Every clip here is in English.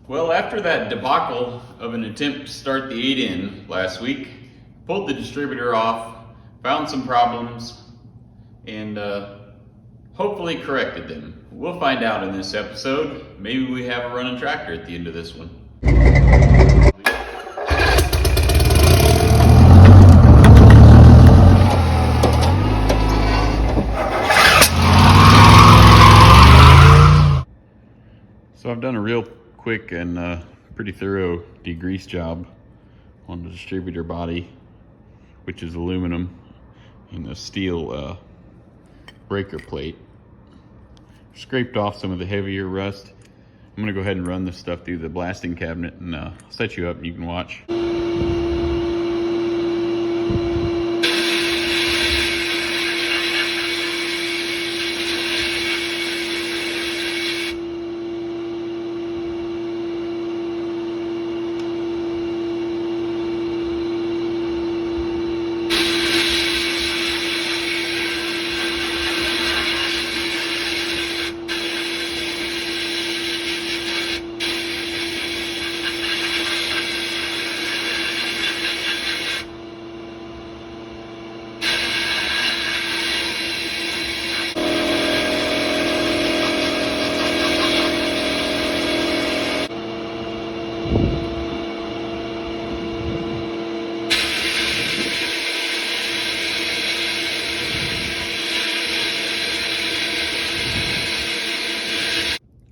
Well, after that debacle of an attempt to start the 8-in last week, pulled the distributor off, found some problems, and hopefully corrected them. We'll find out in this episode. Maybe we have a running tractor at the end of this one. So I've done a real quick and pretty thorough degrease job on the distributor body, which is aluminum, and the steel breaker plate. Scraped off some of the heavier rust. I'm gonna go ahead and run this stuff through the blasting cabinet and set you up and you can watch.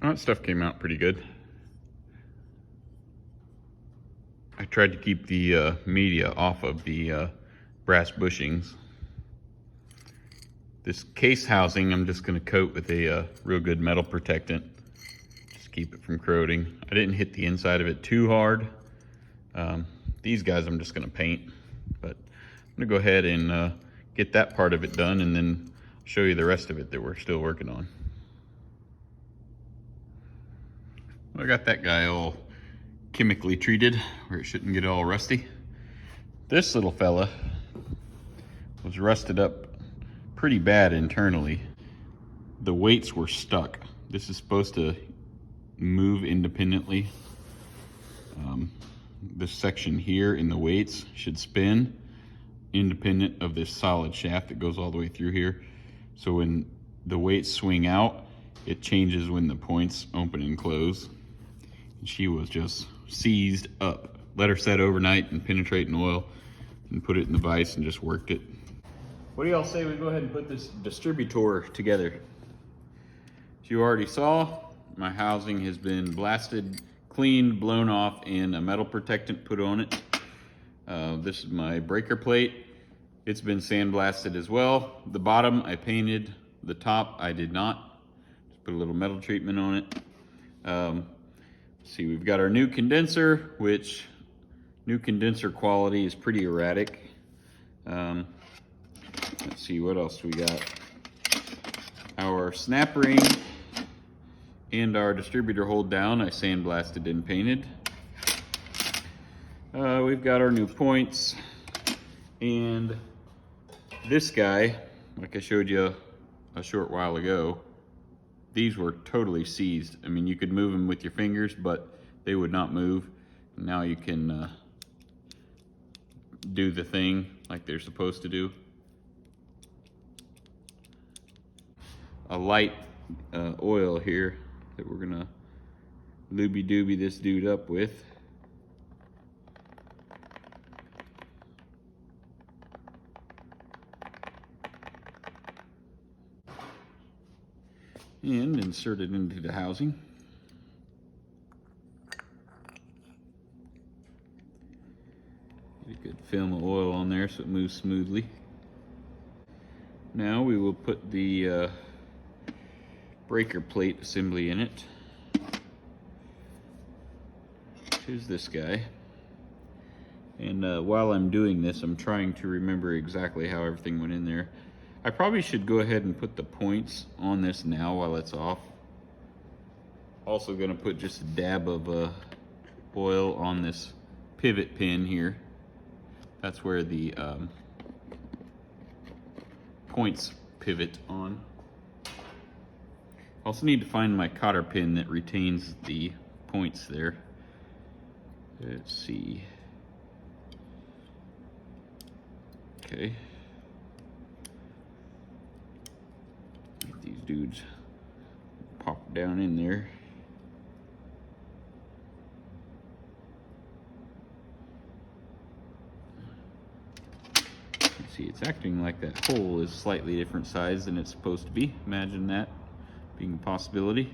That stuff came out pretty good. I tried to keep the media off of the brass bushings. This case housing I'm just going to coat with a real good metal protectant. Just keep it from corroding. I didn't hit the inside of it too hard. These guys I'm just going to paint. But I'm going to go ahead and get that part of it done and then show you the rest of it that we're still working on. I got that guy all chemically treated where it shouldn't get all rusty. This little fella was rusted up pretty bad internally. The weights were stuck. This is supposed to move independently. This section here in the weights should spin independent of this solid shaft that goes all the way through here. So when the weights swing out, it changes when the points open and close. She was just seized up. Let her set overnight and penetrate in oil and put it in the vise and just worked it. What do y'all say we go ahead and put this distributor together? As you already saw, my housing has been blasted, cleaned, blown off, and a metal protectant put on it. This is my breaker plate. It's been sandblasted as well. The bottom I painted, the top I did not. Just put a little metal treatment on it. See, we've got our new condenser, which new condenser quality is pretty erratic. Let's see, what else we got? Our snap ring and our distributor hold down, I sandblasted and painted. We've got our new points, and this guy, like I showed you a short while ago, these were totally seized. I mean, you could move them with your fingers, but they would not move. Now you can do the thing like they're supposed to do. A light oil here that we're gonna looby-dooby this dude up with. And insert it into the housing. Get a good film of oil on there so it moves smoothly. Now we will put the breaker plate assembly in it. Here's this guy. And while I'm doing this, I'm trying to remember exactly how everything went in there. I probably should go ahead and put the points on this now while it's off. Also gonna put just a dab of oil on this pivot pin here. That's where the points pivot on. Also need to find my cotter pin that retains the points there. Let's see. Okay. Get these dudes pop down in there. See, it's acting like that hole is slightly different size than it's supposed to be. Imagine that being a possibility.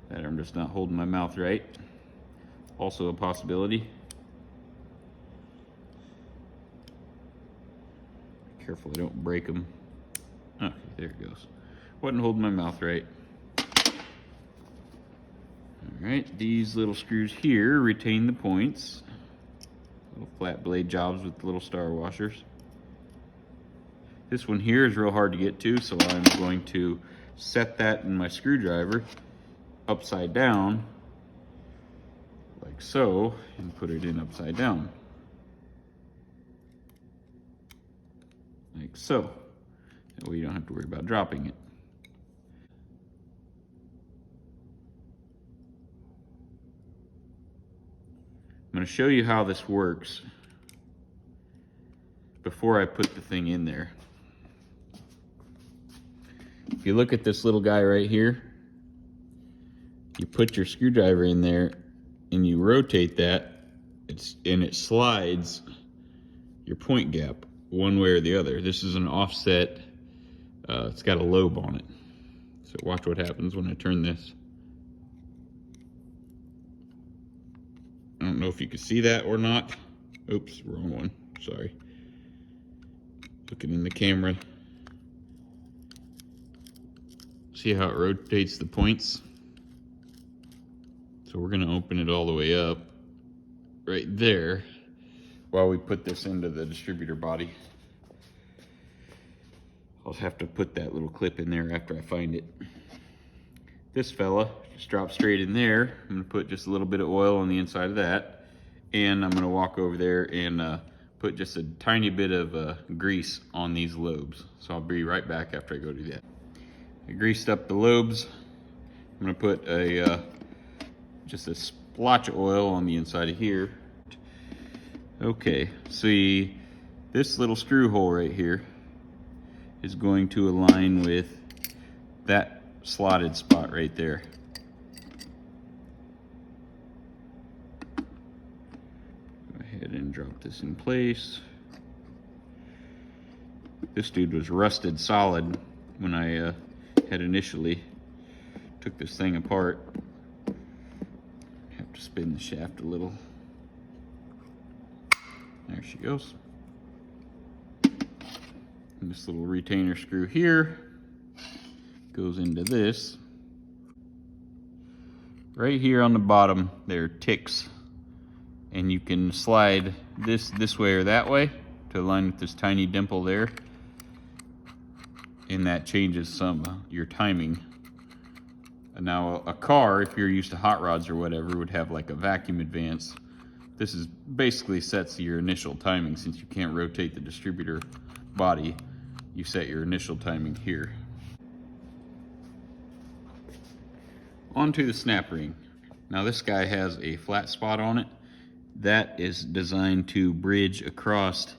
That I'm just not holding my mouth right. Also a possibility. Careful I don't break them. Okay, there it goes. Wasn't holding my mouth right. Alright, these little screws here retain the points. Little flat blade jobs with little star washers. This one here is real hard to get to, so I'm going to set that in my screwdriver upside down, like so, and put it in upside down. Like so. That way you don't have to worry about dropping it. I'm going to show you how this works before I put the thing in there. If you look at this little guy right here, you put your screwdriver in there and you rotate that, and it slides your point gap one way or the other. This is an offset, it's got a lobe on it. So watch what happens when I turn this. I don't know if you can see that or not. Oops, wrong one, sorry. Looking in the camera. See how it rotates the points? So we're gonna open it all the way up right there while we put this into the distributor body. I'll have to put that little clip in there after I find it. This fella just drops straight in there. I'm gonna put just a little bit of oil on the inside of that, and I'm gonna walk over there and put just a tiny bit of grease on these lobes. So I'll be right back after I go do that. I greased up the lobes. I'm gonna put just a splotch of oil on the inside of here. Okay, see, this little screw hole right here is going to align with that slotted spot right there. Go ahead and drop this in place. This dude was rusted solid when I had initially took this thing apart. Have to spin the shaft a little. There she goes. And this little retainer screw here goes into this. Right here on the bottom there are ticks, and you can slide this way or that way to align with this tiny dimple there, and that changes some your timing. Now a car, if you're used to hot rods or whatever, would have like a vacuum advance. This is basically sets your initial timing. Since you can't rotate the distributor body, you set your initial timing here. Onto the snap ring. Now this guy has a flat spot on it. That is designed to bridge across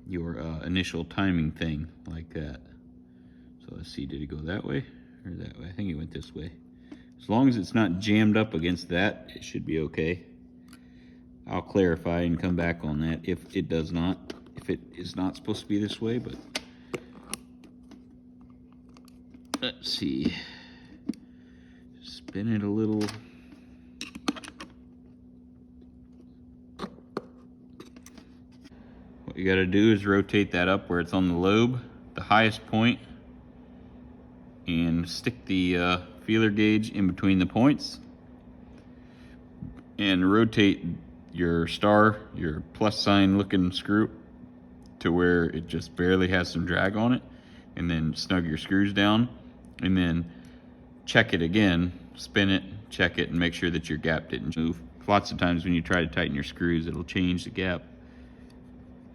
your initial timing thing like that. So let's see, did it go that way or that way? I think it went this way. As long as it's not jammed up against that, it should be okay. I'll clarify and come back on that if it does not, if it is not supposed to be this way, but let's see. Spin it a little. What you gotta do is rotate that up where it's on the lobe, the highest point, and stick the feeler gauge in between the points, and rotate your star, your plus sign looking screw, to where it just barely has some drag on it, and then snug your screws down, and then check it again, spin it, check it, and make sure that your gap didn't move. Lots of times when you try to tighten your screws, it'll change the gap.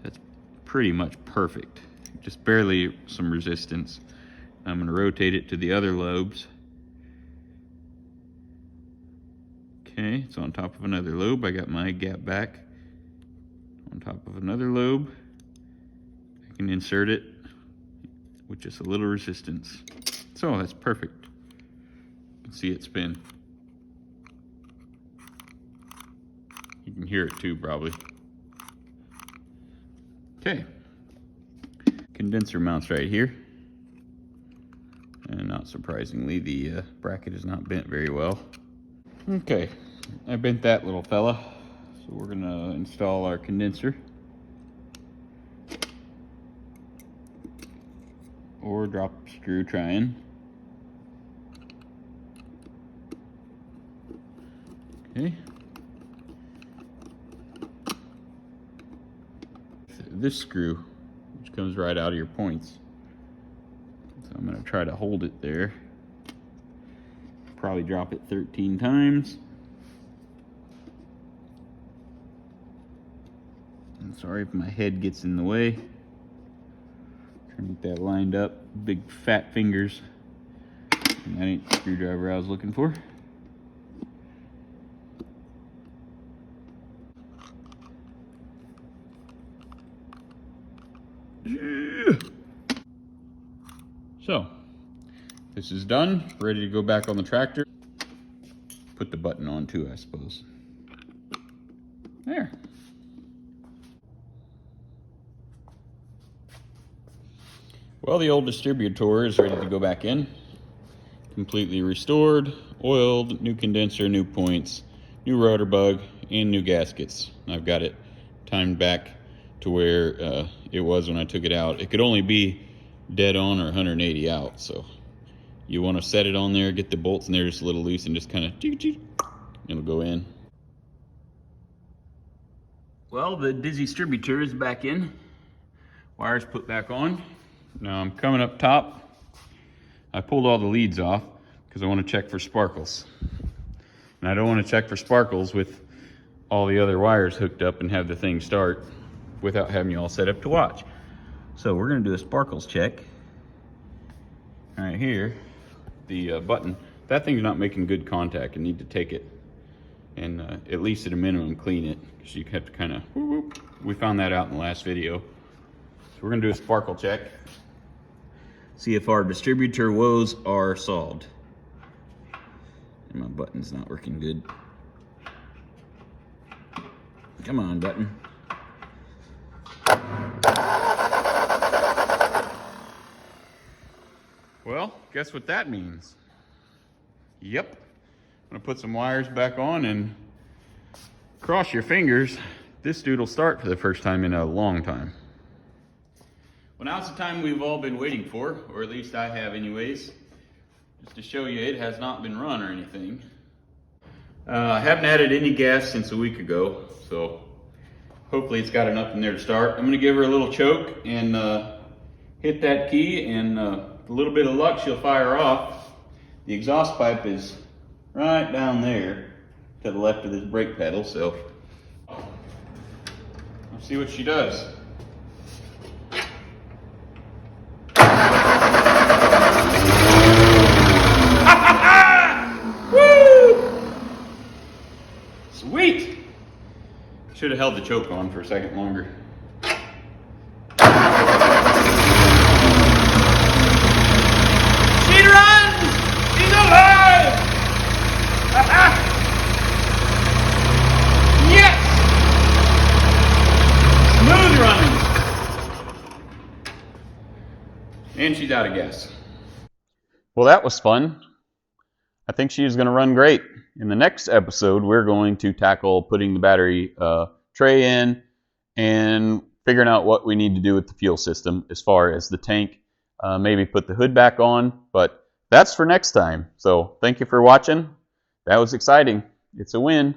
That's pretty much perfect. Just barely some resistance. I'm going to rotate it to the other lobes. Okay, it's on top of another lobe. I got my gap back on top of another lobe. I can insert it with just a little resistance. So that's perfect. You can see it spin. You can hear it too, probably. Okay. Condenser mounts right here. And not surprisingly, the bracket is not bent very well. Okay, I bent that little fella. So we're gonna install our condenser. Or drop screw trying. Okay. This screw, which comes right out of your points. So I'm gonna try to hold it there. Probably drop it 13 times. I'm sorry if my head gets in the way. Trying to get that lined up. Big fat fingers. And that ain't the screwdriver I was looking for. Yeah. So, this is done. Ready to go back on the tractor. Put the button on too, I suppose. There. Well, the old distributor is ready to go back in. Completely restored, oiled, new condenser, new points, new rotor bug, and new gaskets. I've got it timed back to where it was when I took it out. It could only be dead on or 180 out, so you want to set it on there, get the bolts in there just a little loose, and just kind of it'll go in. Well, the distributor is back in. Wires put back on. Now I'm coming up top. I pulled all the leads off because I want to check for sparkles. And I don't want to check for sparkles with all the other wires hooked up and have the thing start without having you all set up to watch. So we're going to do a sparkles check. Right here, the button. That thing's not making good contact. I need to take it and at least at a minimum clean it, because you have to kind of, we found that out in the last video. So we're going to do a sparkle check. See if our distributor woes are solved. And my button's not working good. Come on, button. Well, guess what that means? Yep. I'm gonna put some wires back on and cross your fingers. This dude will start for the first time in a long time. Well, now's the time we've all been waiting for, or at least I have anyways. Just to show you, it has not been run or anything. I haven't added any gas since a week ago, so hopefully it's got enough in there to start. I'm gonna give her a little choke and hit that key, and a little bit of luck, she'll fire off. The exhaust pipe is right down there to the left of this brake pedal, so let's see what she does. Sweet! Should have held the choke on for a second longer. She runs! She's alive! Yes! Smooth running! And she's out of gas. Well, that was fun. I think she's going to run great. In the next episode, we're going to tackle putting the battery tray in and figuring out what we need to do with the fuel system as far as the tank. Maybe put the hood back on, but that's for next time. So thank you for watching. That was exciting. It's a win.